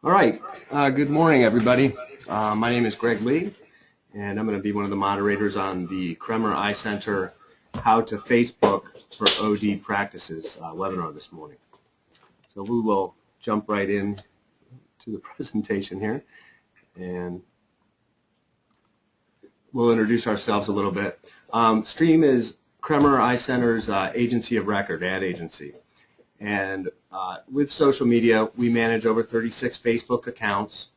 All right. Good morning, everybody. My name is Greg Lee, and I'm going to be one of the moderators on the Kremer Eye Center How to Facebook for OD Practices webinar this morning. So we will jump right in to the presentation here, and we'll introduce ourselves a little bit. Stream is Kremer Eye Center's agency of record, ad agency. And with social media, we manage over 36 Facebook accounts,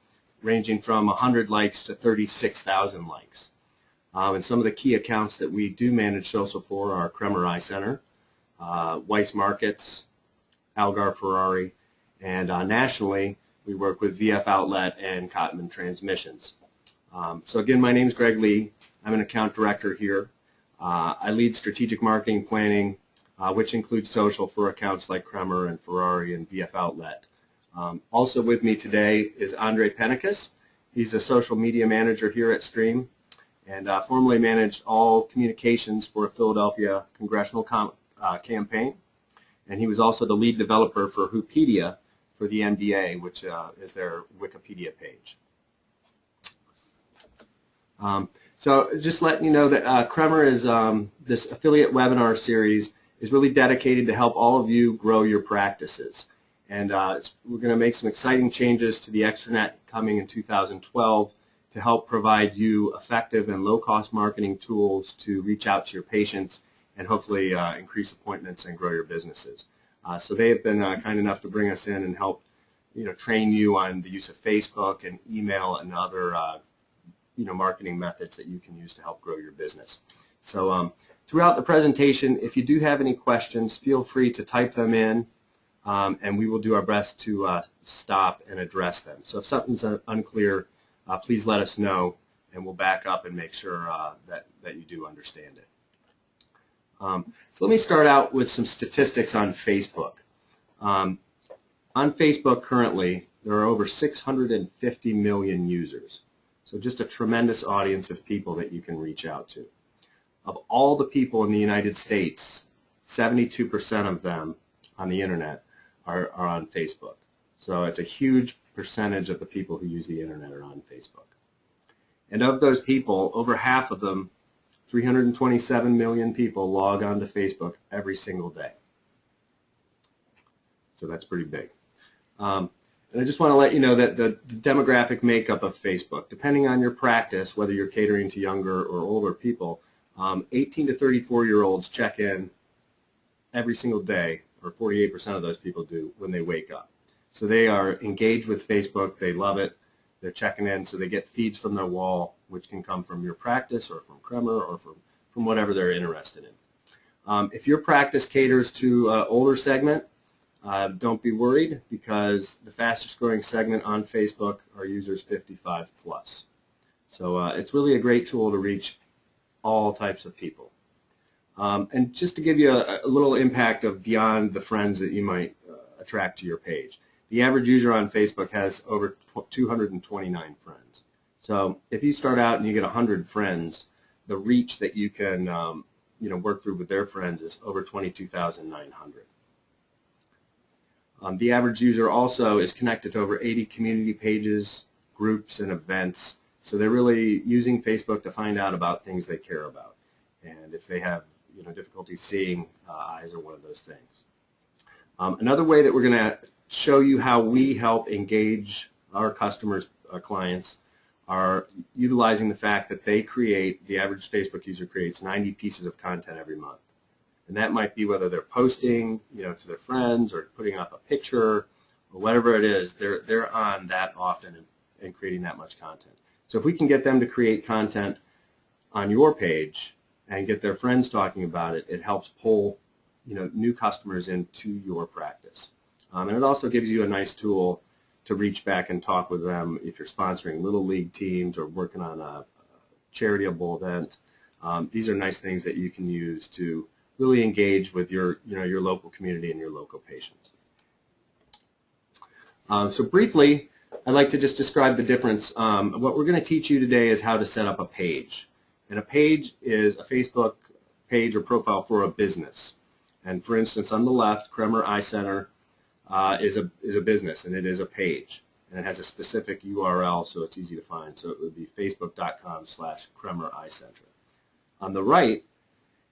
ranging from 100 likes to 36,000 likes. And some of the key accounts that we do manage social for are Kremer Eye Center, Weiss Markets, Algar Ferrari, and nationally, we work with VF Outlet and Cotman Transmissions. So again, my name is Greg Lee. I'm an account director here. I lead strategic marketing planning, which includes social for accounts like Kremer and Ferrari and VF Outlet. Also with me today is Andre Penicus. He's a social media manager here at Stream and formerly managed all communications for a Philadelphia congressional campaign. And he was also the lead developer for Whopedia for the NBA, which is their Wikipedia page. So just letting you know that Kremer is this affiliate webinar series is really dedicated to help all of you grow your practices. And we're going to make some exciting changes to the extranet coming in 2012 to help provide you effective and low-cost marketing tools to reach out to your patients and hopefully increase appointments and grow your businesses. So they have been kind enough to bring us in and help train you on the use of Facebook and email and other marketing methods that you can use to help grow your business. So throughout the presentation, if you do have any questions, feel free to type them in, and we will do our best to stop and address them. So if something's unclear, please let us know, and we'll back up and make sure that you do understand it. So let me start out with some statistics on Facebook. On Facebook currently, there are over 650 million users. So just a tremendous audience of people that you can reach out to. Of all the people in the United States, 72% of them on the internet are on Facebook. So it's a huge percentage of the people who use the internet are on Facebook. And of those people, over half of them, 327 million people, log on to Facebook every single day. So that's pretty big. And I just want to let you know that the demographic makeup of Facebook, depending on your practice, whether you're catering to younger or older people, 18 to 34-year-olds check in every single day, or 48% of those people do when they wake up. So they are engaged with Facebook. They love it. They're checking in, so they get feeds from their wall, which can come from your practice or from Kremer or from whatever they're interested in. If your practice caters to an older segment, don't be worried, because the fastest growing segment on Facebook are users 55 plus. So it's really a great tool to reach all types of people. And just to give you a little impact of beyond the friends that you might attract to your page, the average user on Facebook has over 229 friends. So if you start out and you get 100 friends, the reach that you can work through with their friends is over 22,900. The average user also is connected to over 80 community pages, groups, and events. So they're really using Facebook to find out about things they care about. And if they have difficulty seeing, eyes are one of those things. Another way that we're going to show you how we help engage our customers, clients, are utilizing the fact that the average Facebook user creates 90 pieces of content every month. And that might be whether they're posting to their friends or putting up a picture or whatever it is, they're on that often and creating that much content. So if we can get them to create content on your page and get their friends talking about it, it helps pull new customers into your practice. And it also gives you a nice tool to reach back and talk with them if you're sponsoring little league teams or working on a charitable event. These are nice things that you can use to really engage with your local community and your local patients. So briefly, I'd like to just describe the difference. What we're going to teach you today is how to set up a page. And a page is a Facebook page or profile for a business. And for instance, on the left, Kremer Eye Center is a business, and it is a page. and it has a specific URL, so it's easy to find. So it would be facebook.com/Kremer Eye Center. On the right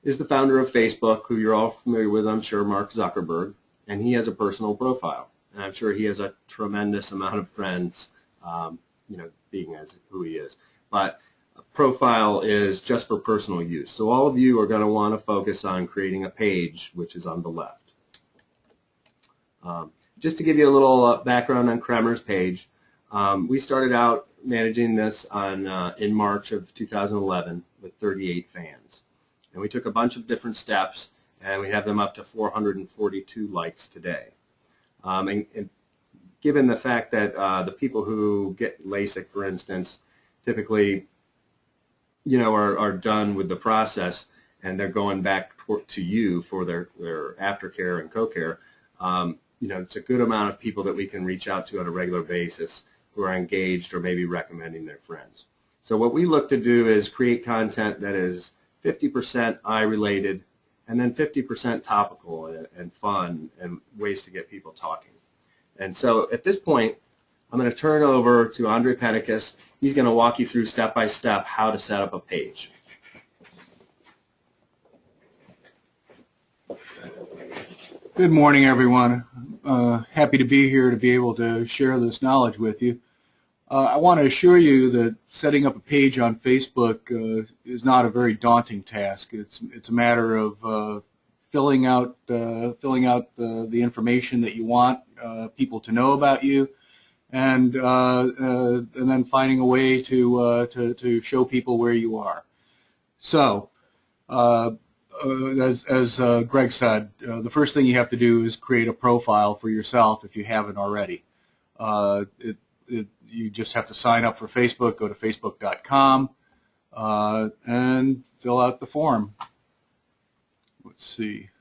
is the founder of Facebook, who you're all familiar with, I'm sure, Mark Zuckerberg, and he has a personal profile. And I'm sure he has a tremendous amount of friends, being as who he is. But a profile is just for personal use. So all of you are going to want to focus on creating a page, which is on the left. Just to give you a little background on Kremer's page, we started out managing this in March of 2011 with 38 fans. And we took a bunch of different steps, and we have them up to 442 likes today. And given the fact that the people who get LASIK, for instance, typically, are done with the process, and they're going back to you for their aftercare and co-care, it's a good amount of people that we can reach out to on a regular basis who are engaged or maybe recommending their friends. So what we look to do is create content that is 50% eye-related and then 50% topical and fun and ways to get people talking. And so at this point, I'm going to turn over to Andre Penicus. He's going to walk you through step-by-step how to set up a page. Good morning, everyone. Happy to be here to be able to share this knowledge with you. I want to assure you that setting up a page on Facebook is not a very daunting task. It's a matter of filling out the information that you want people to know about you, and then finding a way to show people where you are. So, as Greg said, the first thing you have to do is create a profile for yourself if you haven't already. You just have to sign up for Facebook, go to facebook.com, and fill out the form. Let's see.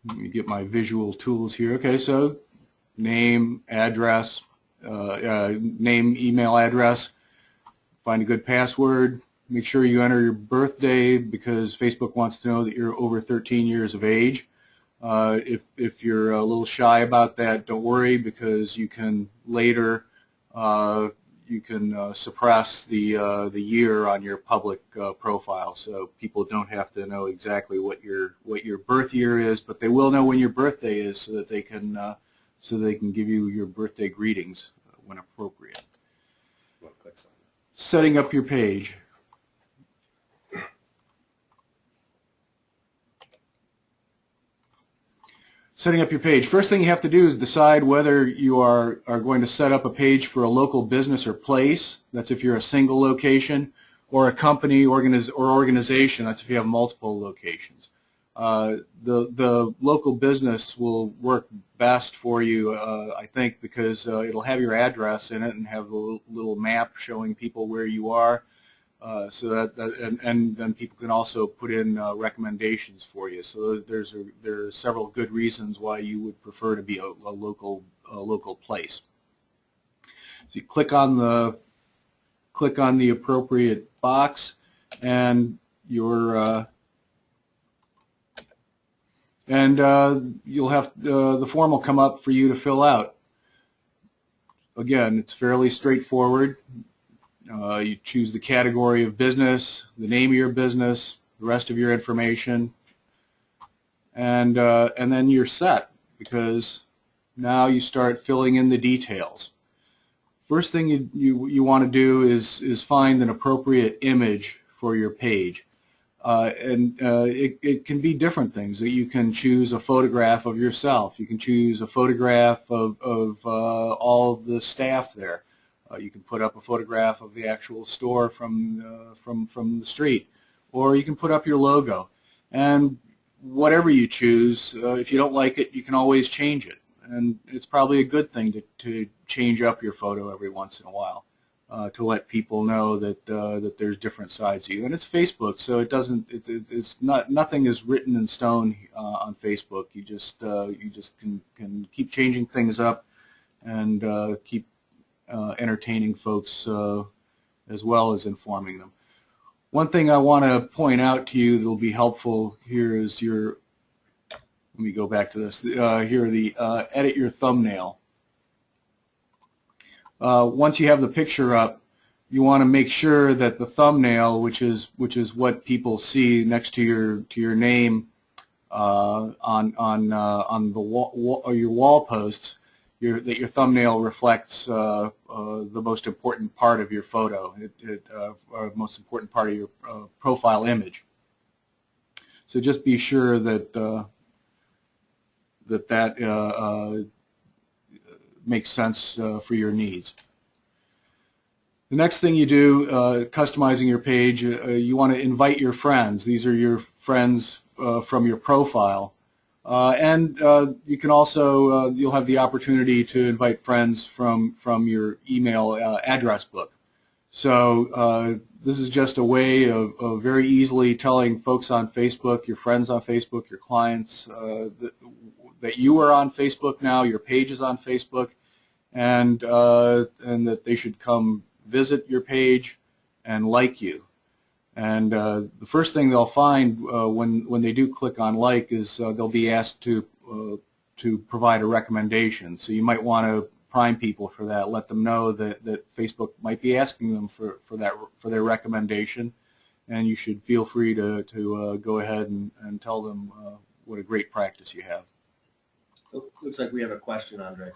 Let me get my visual tools here. Okay, so name, address, email address, find a good password. Make sure you enter your birthday because Facebook wants to know that you're over 13 years of age. If you're a little shy about that, don't worry, because you can later suppress the year on your public profile, so people don't have to know exactly what your birth year is, but they will know when your birthday is, so that they can give you your birthday greetings when appropriate. Setting up your page. Setting up your page. First thing you have to do is decide whether you are going to set up a page for a local business or place. That's if you're a single location, or a company or organization. That's if you have multiple locations. The local business will work best for you, I think, because it'll have your address in it and have a little map showing people where you are. And then people can also put in recommendations for you. So there are several good reasons why you would prefer to be a local place. So you click on the appropriate box, and you'll have the form will come up for you to fill out. Again, it's fairly straightforward. You choose the category of business, the name of your business, the rest of your information, and then you're set, because now you start filling in the details. First thing you want to do is find an appropriate image for your page, it can be different things. You can choose a photograph of yourself. You can choose a photograph of all of the staff there. You can put up a photograph of the actual store from the street, or you can put up your logo. And whatever you choose, if you don't like it, you can always change it. And it's probably a good thing to change up your photo every once in a while, to let people know that that there's different sides of you. And it's Facebook, so nothing is written in stone on Facebook. You just can keep changing things up and keep entertaining folks as well as informing them. One thing I want to point out to you that will be helpful here is let me go back to this. Here, the edit your thumbnail. Once you have the picture up, you want to make sure that the thumbnail, which is what people see next to your name on the wall or your wall posts, that your thumbnail reflects the most important part of your photo, or most important part of your profile image. So just be sure that that makes sense for your needs. The next thing you do, customizing your page, you want to invite your friends. These are your friends from your profile. And you can also, you'll have the opportunity to invite friends from your email address book. So this is just a way of very easily telling folks on Facebook, your friends on Facebook, your clients, that you are on Facebook now, your page is on Facebook, and that they should come visit your page and like you. And the first thing they'll find when they do click on like is they'll be asked to provide a recommendation. So you might want to prime people for that. Let them know that Facebook might be asking them for their recommendation, and you should feel free to go ahead and tell them what a great practice you have. Looks like we have a question, Andre.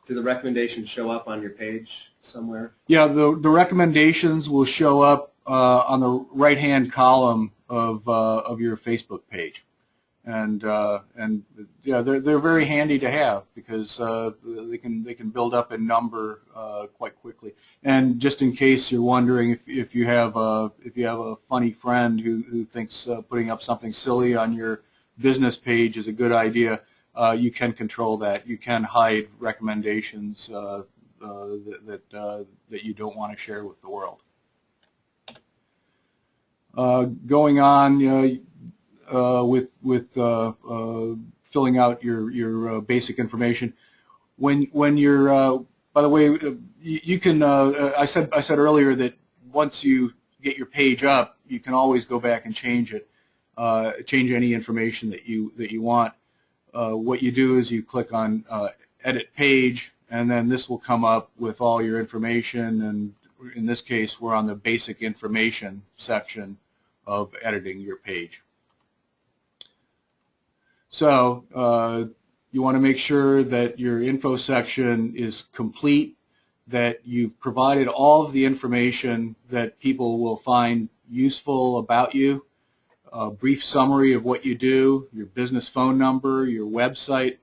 Do the recommendations show up on your page somewhere? Yeah, the recommendations will show up on the right-hand column of your Facebook page, and yeah, they're very handy to have because they can build up in number quite quickly. And just in case you're wondering if you have a funny friend who thinks putting up something silly on your business page is a good idea, you can control that. You can hide recommendations that you don't want to share with the world. Going on with filling out your basic information. When you're, by the way, you can. I said earlier that once you get your page up, you can always go back and change it, change any information that you want. What you do is you click on Edit Page, and then this will come up with all your information. And in this case, we're on the Basic Information section of editing your page. So you want to make sure that your info section is complete, that you've provided all of the information that people will find useful about you, a brief summary of what you do, your business phone number, your website,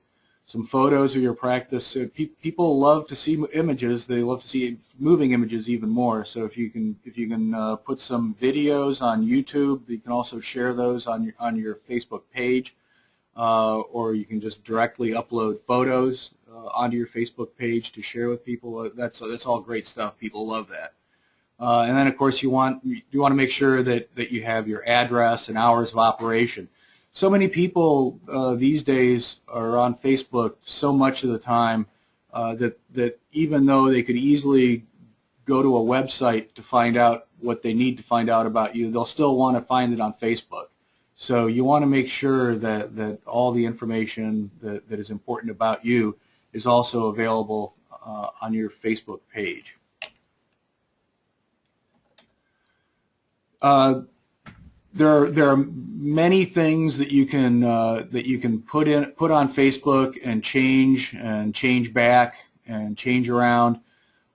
some photos of your practice. People love to see images. They love to see moving images even more. So if you can put some videos on YouTube, you can also share those on your Facebook page, or you can just directly upload photos onto your Facebook page to share with people. That's all great stuff. People love that. And then, of course, you want to make sure that you have your address and hours of operation. So many people these days are on Facebook so much of the time that even though they could easily go to a website to find out what they need to find out about you, they'll still want to find it on Facebook. So you want to make sure that all the information that is important about you is also available on your Facebook page. There are many things that you can put on Facebook and change back and change around.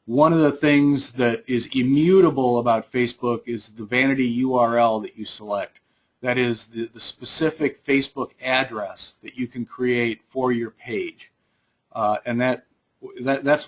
One of the things that is immutable about Facebook is the vanity URL that you select. That is the specific Facebook address that you can create for your page, and that's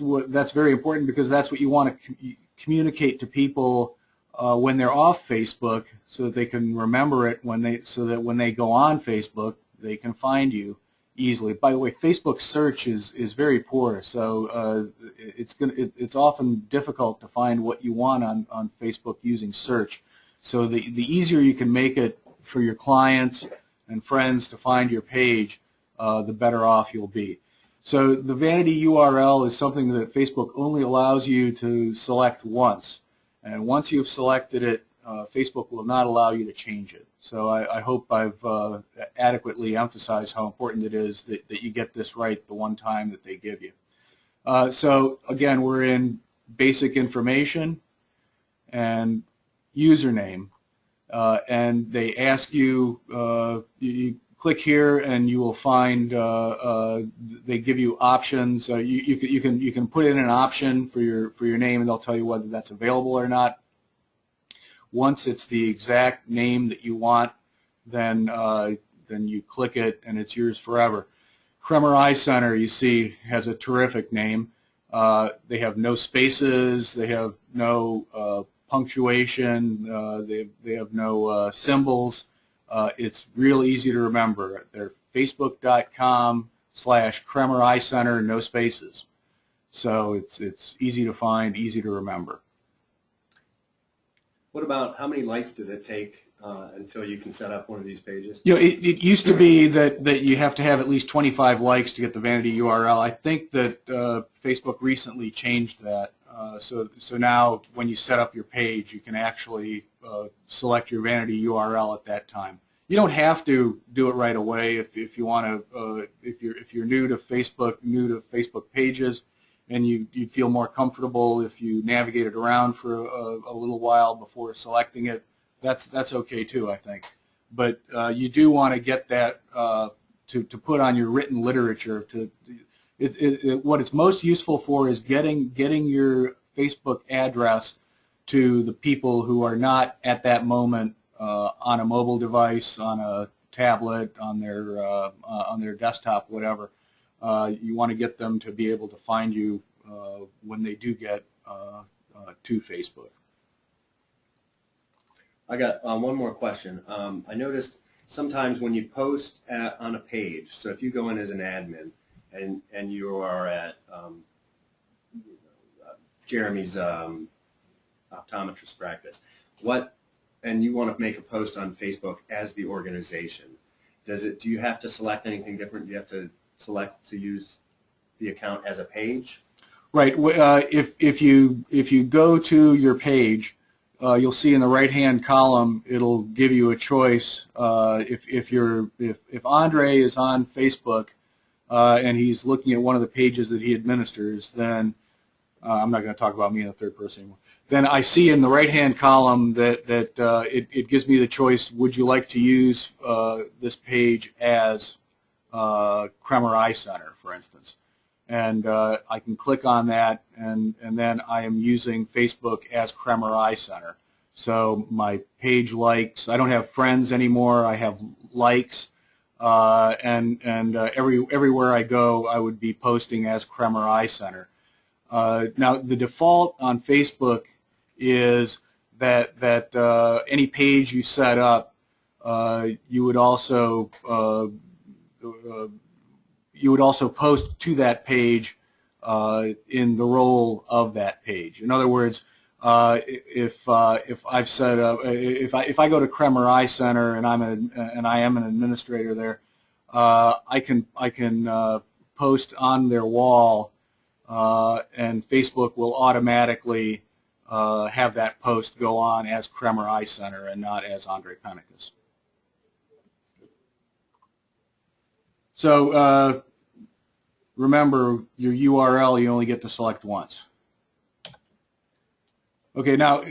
very important because that's what you want to communicate to people when they're off Facebook, so that they can remember it so that when they go on Facebook, they can find you easily. By the way, Facebook search is very poor, so it's often difficult to find what you want on Facebook using search. So the easier you can make it for your clients and friends to find your page, the better off you'll be. So the vanity URL is something that Facebook only allows you to select once. And once you've selected it, Facebook will not allow you to change it. So I hope I've adequately emphasized how important it is that you get this right the one time that they give you. So again, we're in basic information and username, and they ask you, you click here and you will find they give you options. You can put in an option for your name, and they'll tell you whether that's available or not. Once it's the exact name that you want, then you click it and it's yours forever. Kremer Eye Center, you see, has a terrific name. They have no spaces. They have no punctuation. They have no symbols. It's real easy to remember. They're facebook.com/Kremer Eye Center, no spaces. So it's easy to find, easy to remember. What about how many likes does it take until you can set up one of these pages? You know, it used to be that you have to have at least 25 likes to get the vanity URL. I think that Facebook recently changed that. So now when you set up your page, you can actually select your vanity URL at that time. You don't have to do it right away if you want to. If you're new to Facebook pages, and you feel more comfortable if you navigate it around for a little while before selecting it, that's okay too, I think. But you do want to get that to put on your written literature. What it's most useful for is getting your Facebook address to the people who are not at that moment on a mobile device, on a tablet, on their desktop, whatever. You want to get them to be able to find you when they do get to Facebook. I got one more question. I noticed sometimes when you post on a page, so if you go in as an admin and you are at Jeremy's optometrist practice, and you want to make a post on Facebook as the organization, do you have to select anything different? Do you have to select to use the account as a page? Right. If you go to your page, you'll see in the right-hand column it'll give you a choice. If Andre is on Facebook and he's looking at one of the pages that he administers, then I'm not going to talk about me in the third person anymore. Then I see in the right-hand column that it gives me the choice: would you like to use this page as Kremer Eye Center, for instance? And I can click on that, and then I am using Facebook as Kremer Eye Center. So my page likes, I don't have friends anymore, I have likes, and everywhere I go I would be posting as Kremer Eye Center. Now the default on Facebook is that any page you set up, you would also post to that page in the role of that page. In other words, if I've set up, if I go to Kremer Eye Center and I am an administrator there, I can post on their wall, and Facebook will automatically have that post go on as Kremer Eye Center and not as Andre Penicus. So remember, your URL you only get to select once. Okay, now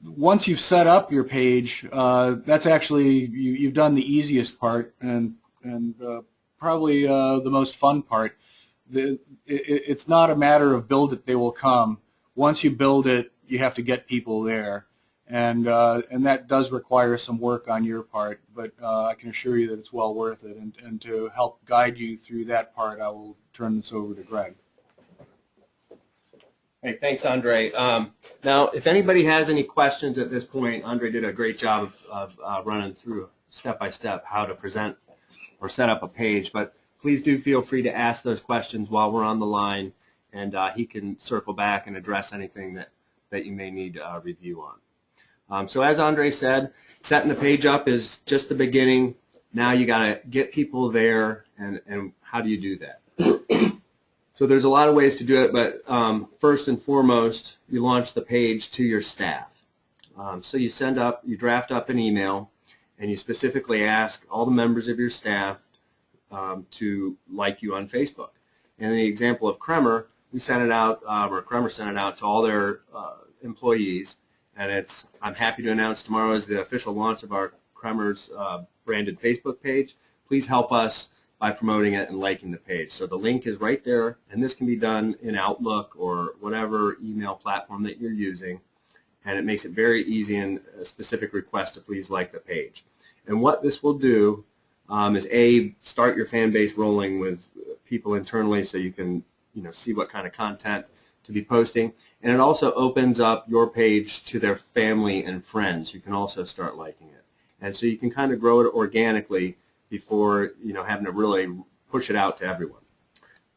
once you've set up your page, that's actually you've done the easiest part and probably the most fun part. It's not a matter of build it, they will come. Once you build it, you have to get people there, and that does require some work on your part, but I can assure you that it's well worth it. And to help guide you through that part, I will turn this over to Greg. Hey, thanks, Andre. Now, if anybody has any questions at this point, Andre did a great job of running through step-by-step how to present or set up a page, but please do feel free to ask those questions while we're on the line, and he can circle back and address anything that you may need review on. So as Andre said, setting the page up is just the beginning. Now you got to get people there, and how do you do that? So there's a lot of ways to do it, but first and foremost, you launch the page to your staff. So you draft up an email, and you specifically ask all the members of your staff to like you on Facebook. And in the example of Kremer, we sent it out, or Kremer sent it out to all their employees, and I'm happy to announce tomorrow is the official launch of our Kremer's branded Facebook page. Please help us by promoting it and liking the page. So the link is right there, and this can be done in Outlook or whatever email platform that you're using, and it makes it very easy and a specific request to please like the page. And what this will do is start your fan base rolling with people internally, so you can see what kind of content to be posting, and it also opens up your page to their family and friends who can also start liking it. And so you can kind of grow it organically before having to really push it out to everyone.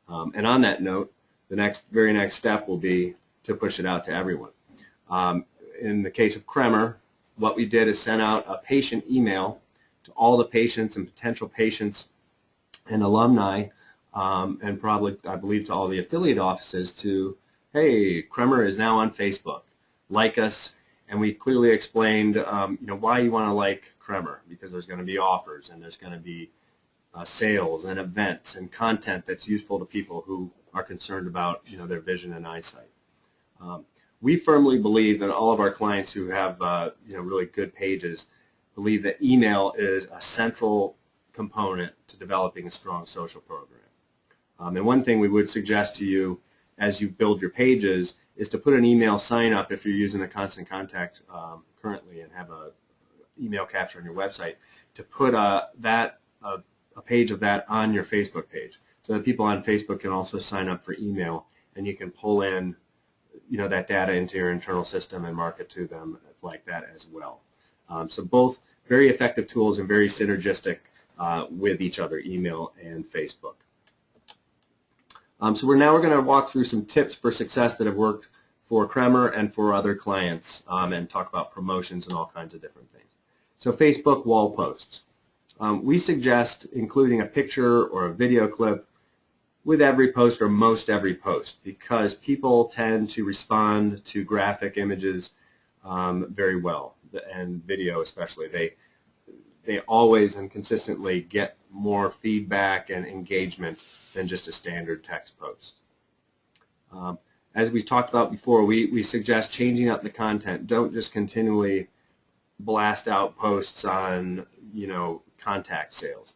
And on that note, the very next step will be to push it out to everyone. In the case of Kremer, what we did is send out a patient email to all the patients and potential patients and alumni, and probably, I believe, to all the affiliate offices to, hey, Kremer is now on Facebook. Like us. And we clearly explained why you want to like Kremer, because there's going to be offers, and there's going to be sales and events and content that's useful to people who are concerned about their vision and eyesight. We firmly believe that all of our clients who have really good pages believe that email is a central component to developing a strong social program. And one thing we would suggest to you as you build your pages is to put an email sign up if you're using a Constant Contact currently and have a email capture on your website, to put a page of that on your Facebook page, so that people on Facebook can also sign up for email, and you can pull in that data into your internal system and market to them like that as well. So both very effective tools and very synergistic with each other, email and Facebook. So we're going to walk through some tips for success that have worked for Kremer and for other clients, and talk about promotions and all kinds of different things. So Facebook wall posts. We suggest including a picture or a video clip with every post or most every post, because people tend to respond to graphic images very well, and video especially. They always and consistently get more feedback and engagement than just a standard text post. As we talked about before, we suggest changing up the content. Don't just continually blast out posts on contact sales.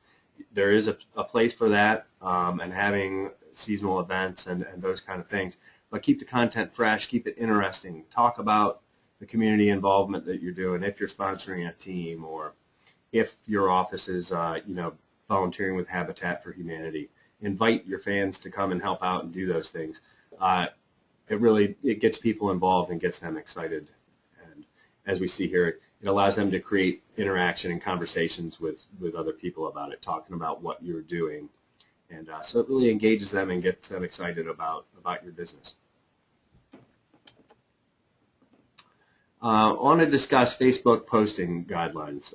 There is a place for that, and having seasonal events and those kind of things, but keep the content fresh, keep it interesting. Talk about the community involvement that you're doing, if you're sponsoring a team, or if your office is volunteering with Habitat for Humanity. Invite your fans to come and help out and do those things. It gets people involved and gets them excited, and as we see here, it allows them to create interaction and conversations with other people about it, talking about what you're doing, and so it really engages them and gets them excited about your business. I want to discuss Facebook posting guidelines.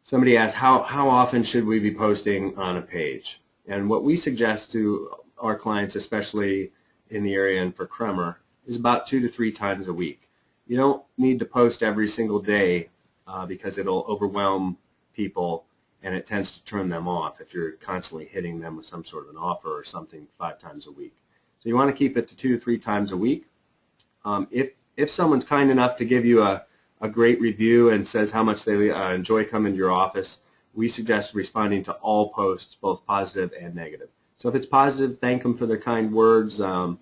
Somebody asked, how often should we be posting on a page? And what we suggest to our clients, especially in the area and for Kremer, is about 2 to 3 times a week. You don't need to post every single day because it'll overwhelm people and it tends to turn them off if you're constantly hitting them with some sort of an offer or something 5 times a week. So you want to keep it to 2 to 3 times a week. If someone's kind enough to give you a great review and says how much they enjoy coming to your office, we suggest responding to all posts, both positive and negative. So if it's positive, thank them for their kind words, and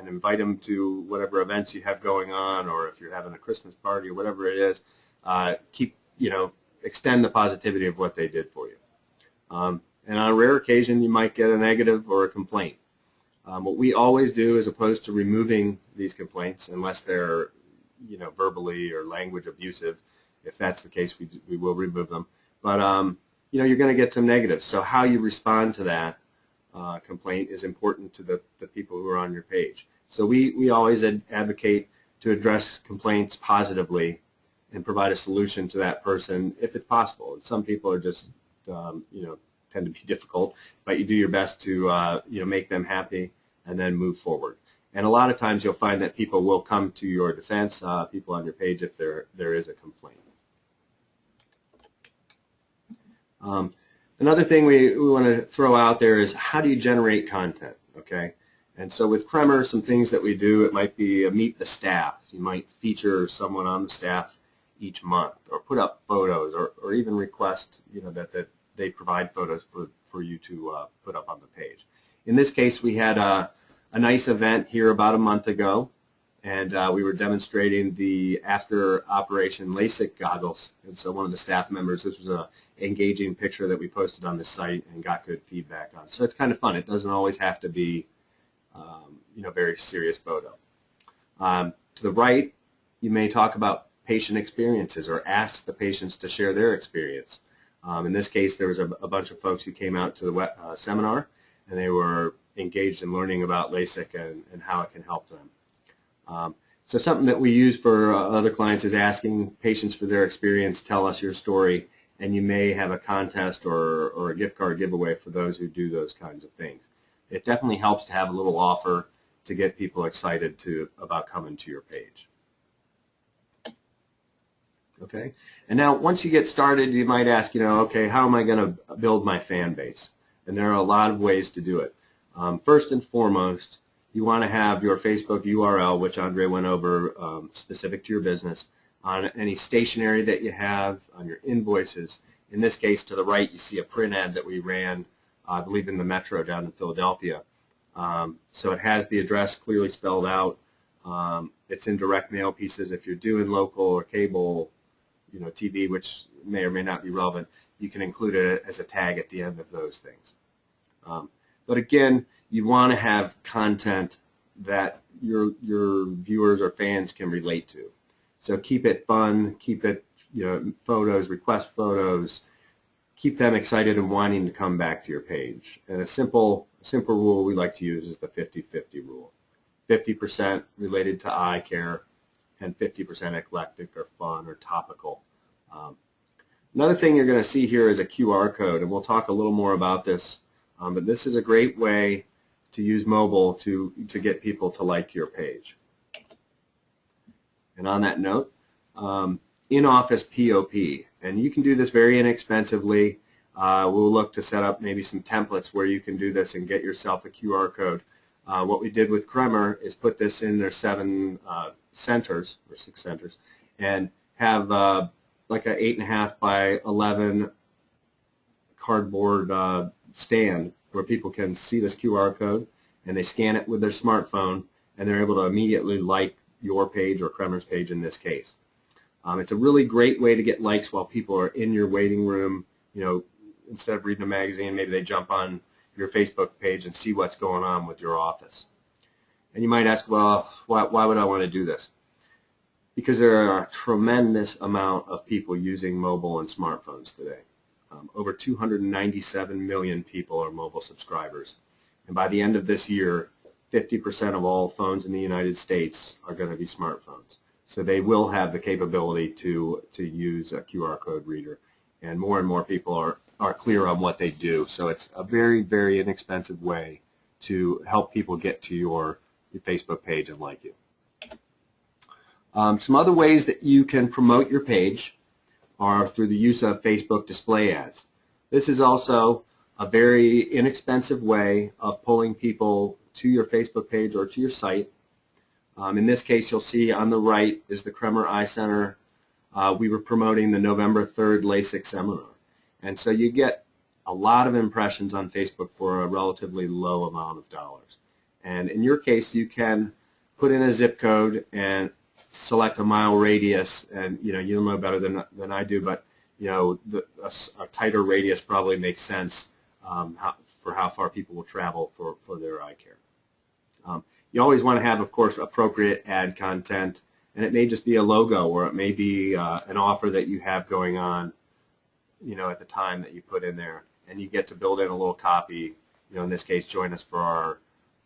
invite them to whatever events you have going on, or if you're having a Christmas party or whatever it is, extend the positivity of what they did for you. And on a rare occasion, you might get a negative or a complaint. What we always do, as opposed to removing these complaints, unless they're verbally or language abusive, if that's the case, we will remove them. But you're going to get some negatives. So how you respond to that complaint is important to the people who are on your page. So we always advocate to address complaints positively and provide a solution to that person if it's possible. And some people are just tend to be difficult, but you do your best to make them happy and then move forward. And a lot of times you'll find that people will come to your defense, people on your page, if there is a complaint. Another thing we want to throw out there is how do you generate content, okay? And so with Kremer, some things that we do, it might be meet the staff. You might feature someone on the staff each month, or put up photos, or even request, that they provide photos for you to put up on the page. In this case, we had a nice event here about a month ago, and we were demonstrating the after-operation LASIK goggles. And so one of the staff members, this was an engaging picture that we posted on the site and got good feedback on. So it's kind of fun. It doesn't always have to be, very serious photo. To the right, you may talk about patient experiences or ask the patients to share their experience. In this case, there was a bunch of folks who came out to the seminar, and they were engaged in learning about LASIK and how it can help them. So something that we use for other clients is asking patients for their experience, tell us your story, and you may have a contest or a gift card giveaway for those who do those kinds of things. It definitely helps to have a little offer to get people excited about coming to your page. Okay, and now once you get started, you might ask, okay, how am I going to build my fan base? And there are a lot of ways to do it. First and foremost, you want to have your Facebook URL, which Andre went over, specific to your business, on any stationery that you have, on your invoices. In this case, to the right, you see a print ad that we ran, I believe in the Metro down in Philadelphia. So it has the address clearly spelled out. It's in direct mail pieces. If you're doing local or cable, TV, which may or may not be relevant, you can include it as a tag at the end of those things. But again, you want to have content that your viewers or fans can relate to. So keep it fun, keep it, photos, request photos, keep them excited and wanting to come back to your page. And a simple rule we like to use is the 50-50 rule. 50% related to eye care and 50% eclectic or fun or topical. Another thing you're going to see here is a QR code, and we'll talk a little more about this, but this is a great way to use mobile to get people to like your page. And on that note, in-office POP, and you can do this very inexpensively. We'll look to set up maybe some templates where you can do this and get yourself a QR code. What we did with Kremer is put this in their 7 centers, or 6 centers, and have like a 8.5 by 11 cardboard stand where people can see this QR code, and they scan it with their smartphone, and they're able to immediately like your page or Kremer's page in this case. It's a really great way to get likes while people are in your waiting room. Instead of reading a magazine, maybe they jump on your Facebook page and see what's going on with your office. And you might ask, well, why would I want to do this? Because there are a tremendous amount of people using mobile and smartphones today. Over 297 million people are mobile subscribers. And by the end of this year, 50% of all phones in the United States are going to be smartphones. So they will have the capability to use a QR code reader. And more people are clear on what they do. So it's a very, very inexpensive way to help people get to your Facebook page and like you. Some other ways that you can promote your page are through the use of Facebook display ads. This is also a very inexpensive way of pulling people to your Facebook page or to your site. In this case, you'll see on the right is the Kremer Eye Center. We were promoting the November 3rd LASIK seminar. And so you get a lot of impressions on Facebook for a relatively low amount of dollars. And in your case, you can put in a zip code and select a mile radius, and you'll know better than I do, but a tighter radius probably makes sense for how far people will travel for their eye care. You always want to have, of course, appropriate ad content, and it may just be a logo, or it may be an offer that you have going on, at the time that you put in there, and you get to build in a little copy. In this case, join us for our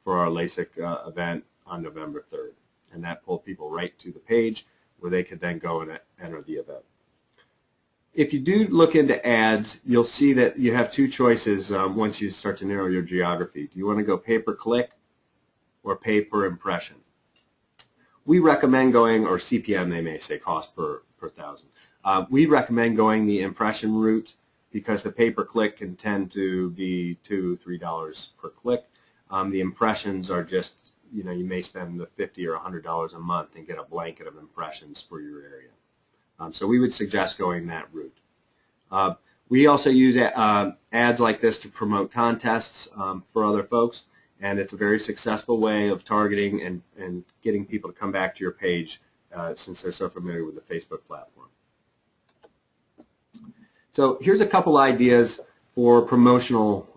LASIK event on November 3rd, and that pulled people right to the page where they could then go and enter the event. If you do look into ads, you'll see that you have 2 choices once you start to narrow your geography. Do you want to go pay-per-click or pay per impression? We recommend going, or CPM they may say, cost per thousand. We recommend going the impression route because the pay-per-click can tend to be $2, $3 per click. The impressions are just, you may spend the $50 or $100 a month and get a blanket of impressions for your area. So we would suggest going that route. We also use ads like this to promote contests for other folks, and it's a very successful way of targeting and getting people to come back to your page since they're so familiar with the Facebook platform. So here's a couple ideas for promotional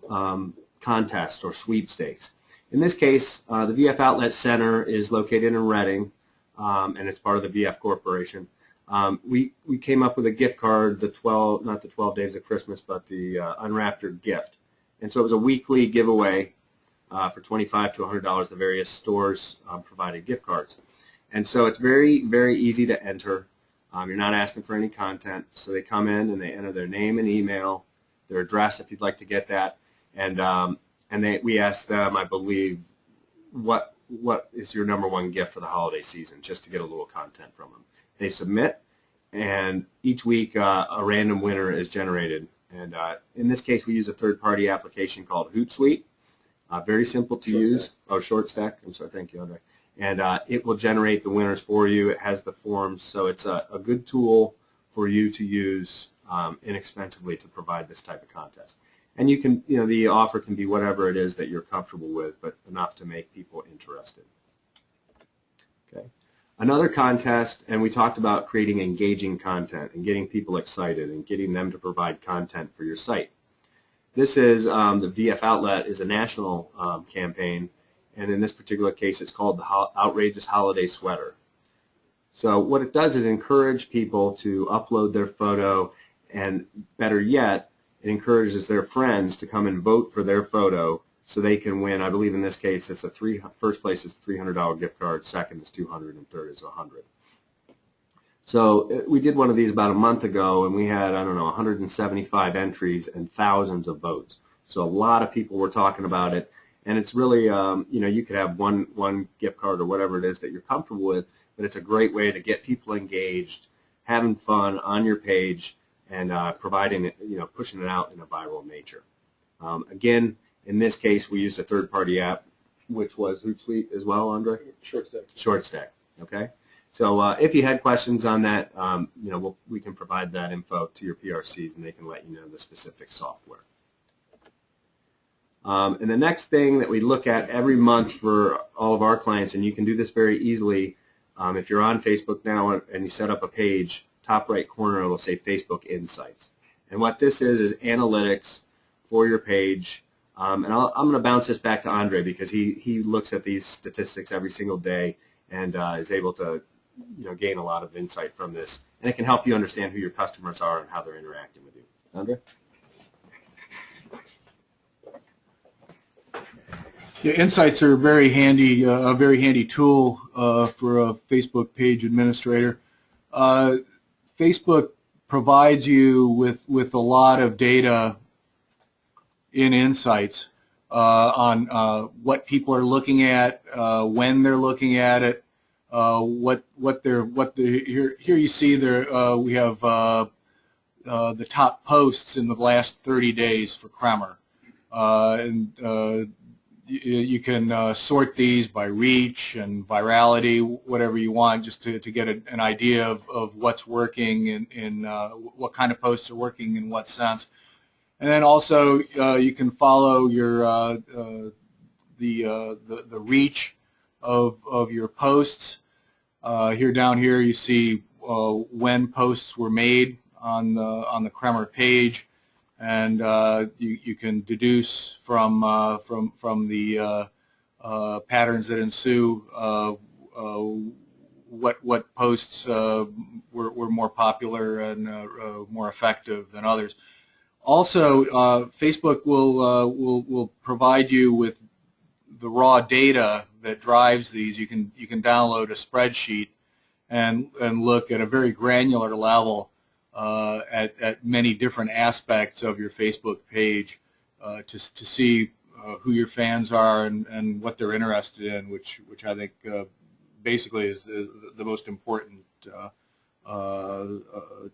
contests or sweepstakes. In this case, the VF Outlet Center is located in Reading, and it's part of the VF Corporation. We came up with a gift card, not the 12 Days of Christmas, but the Unwrapped Your Gift. And so it was a weekly giveaway for $25 to $100. The various stores provided gift cards. And so it's very, very easy to enter. You're not asking for any content. So they come in and they enter their name and email, their address if you'd like to get that, and we ask them, I believe, what is your #1 gift for the holiday season, just to get a little content from them. They submit, and each week a random winner is generated. And in this case, we use a third-party application called Hootsuite. Very simple to use. Oh, ShortStack. I'm sorry. Thank you, Andre. And it will generate the winners for you. It has the forms, so it's a good tool for you to use inexpensively to provide this type of contest. And you can, the offer can be whatever it is that you're comfortable with, but enough to make people interested. Okay. Another contest, and we talked about creating engaging content and getting people excited and getting them to provide content for your site. This is the VF Outlet is a national campaign, and in this particular case, it's called the Outrageous Holiday Sweater. So what it does is encourage people to upload their photo, and better yet, it encourages their friends to come and vote for their photo so they can win. I believe in this case, it's first place is $300 gift card, second is $200, and third is $100. So we did one of these about a month ago, and we had, I don't know, 175 entries and thousands of votes. So a lot of people were talking about it, and it's really, you could have one gift card or whatever it is that you're comfortable with, but it's a great way to get people engaged, having fun on your page, and providing it, pushing it out in a viral nature. Again, in this case, we used a third-party app, which was Hootsuite as well, Andre? ShortStack. ShortStack, okay? So if you had questions on that, we can provide that info to your PRCs, and they can let you know the specific software. And the next thing that we look at every month for all of our clients, and you can do this very easily, if you're on Facebook now and you set up a page, top right corner it will say Facebook Insights. And what this is analytics for your page. And I'm going to bounce this back to Andre because he looks at these statistics every single day and is able to gain a lot of insight from this. And it can help you understand who your customers are and how they're interacting with you. Andre? Yeah, Insights are very handy, a very handy tool for a Facebook page administrator. Facebook provides you with a lot of data in Insights on what people are looking at, when they're looking at it, here you see there we have the top posts in the last 30 days for Kremer, and you can sort these by reach and virality, whatever you want, just to get an idea of what's working and what kind of posts are working in what sense. And then also you can follow your the reach of your posts. Down here you see when posts were made on the Kremer page, and you can deduce from the patterns that ensue what posts were more popular and more effective than others. Also, Facebook will provide you with the raw data that drives these. You can download a spreadsheet and look at a very granular level at many different aspects of your Facebook page to see who your fans are and what they're interested in, which I think basically is the most important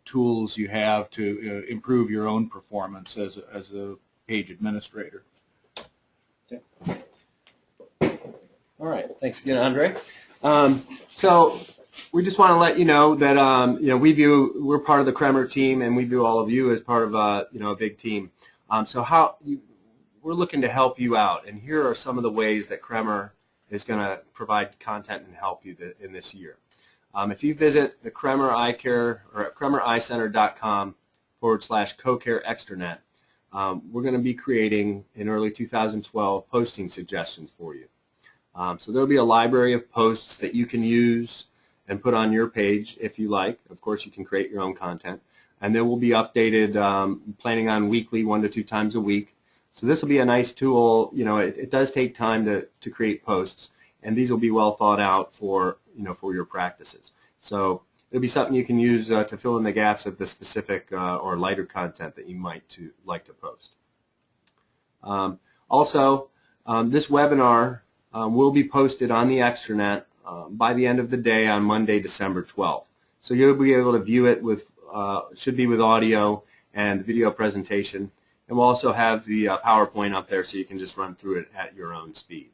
tools you have to improve your own performance as a page administrator. All right. Thanks again, Andre. So we just want to let you know that we're part of the Kremer team, and we view all of you as part of a big team. We're looking to help you out, and here are some of the ways that Kremer is going to provide content and help you in this year. If you visit the Kremer Eye Care or at KremerEyeCenter.com/CoCare Extranet, we're going to be creating in early 2012 posting suggestions for you. So there'll be a library of posts that you can use and put on your page if you like. Of course, you can create your own content. And they will be updated, planning on weekly, 1 to 2 times a week. So this will be a nice tool. It does take time to create posts, and these will be well thought out for your practices. So it'll be something you can use to fill in the gaps of the specific or lighter content that you might like to post. Also, this webinar will be posted on the extranet by the end of the day on Monday, December 12th. So you'll be able to view it with, should be with audio and the video presentation. And we'll also have the PowerPoint up there so you can just run through it at your own speed.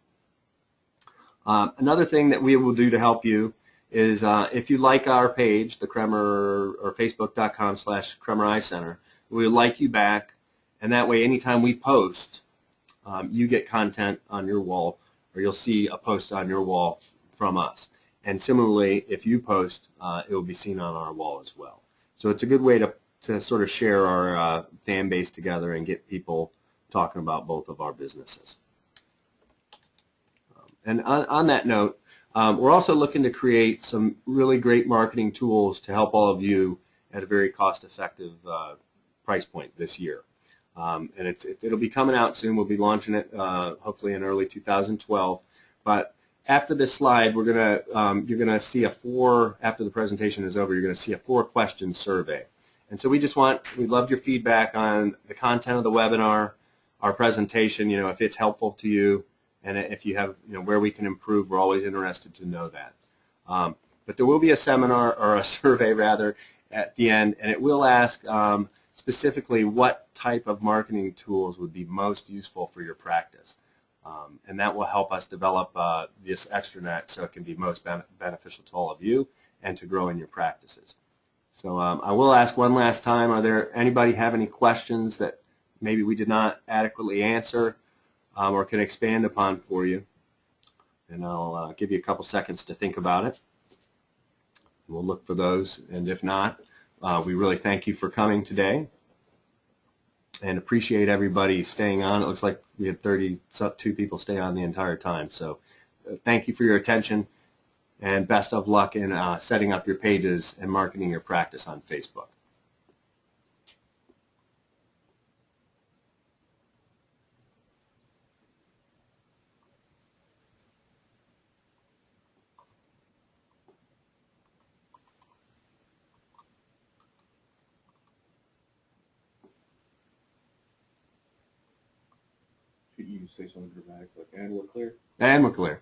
Another thing that we will do to help you is if you like our page, the Kremer or Facebook.com/KremerEyeCenter, we would like you back, and that way anytime we post, you get content on your wall, or you'll see a post on your wall from us. And similarly, if you post, it will be seen on our wall as well. So it's a good way to sort of share our fan base together and get people talking about both of our businesses. And on that note, we're also looking to create some really great marketing tools to help all of you at a very cost-effective price point this year. And it'll be coming out soon. We'll be launching it hopefully in early 2012. But after this slide, you're gonna see after the presentation is over, you're gonna see a 4-question survey. And so we'd love your feedback on the content of the webinar, our presentation, if it's helpful to you, and if you have, where we can improve. We're always interested to know that. But there will be a seminar, or a survey rather, at the end, and it will ask specifically what type of marketing tools would be most useful for your practice. And that will help us develop this extranet so it can be most beneficial to all of you and to grow in your practices. So I will ask one last time, anybody have any questions that maybe we did not adequately answer or can expand upon for you? And I'll give you a couple seconds to think about it. We'll look for those, and if not, we really thank you for coming today and appreciate everybody staying on. It looks like we had 32 people stay on the entire time. So thank you for your attention, and best of luck in setting up your pages and marketing your practice on Facebook. You say something dramatic like, and we're clear? And we're clear.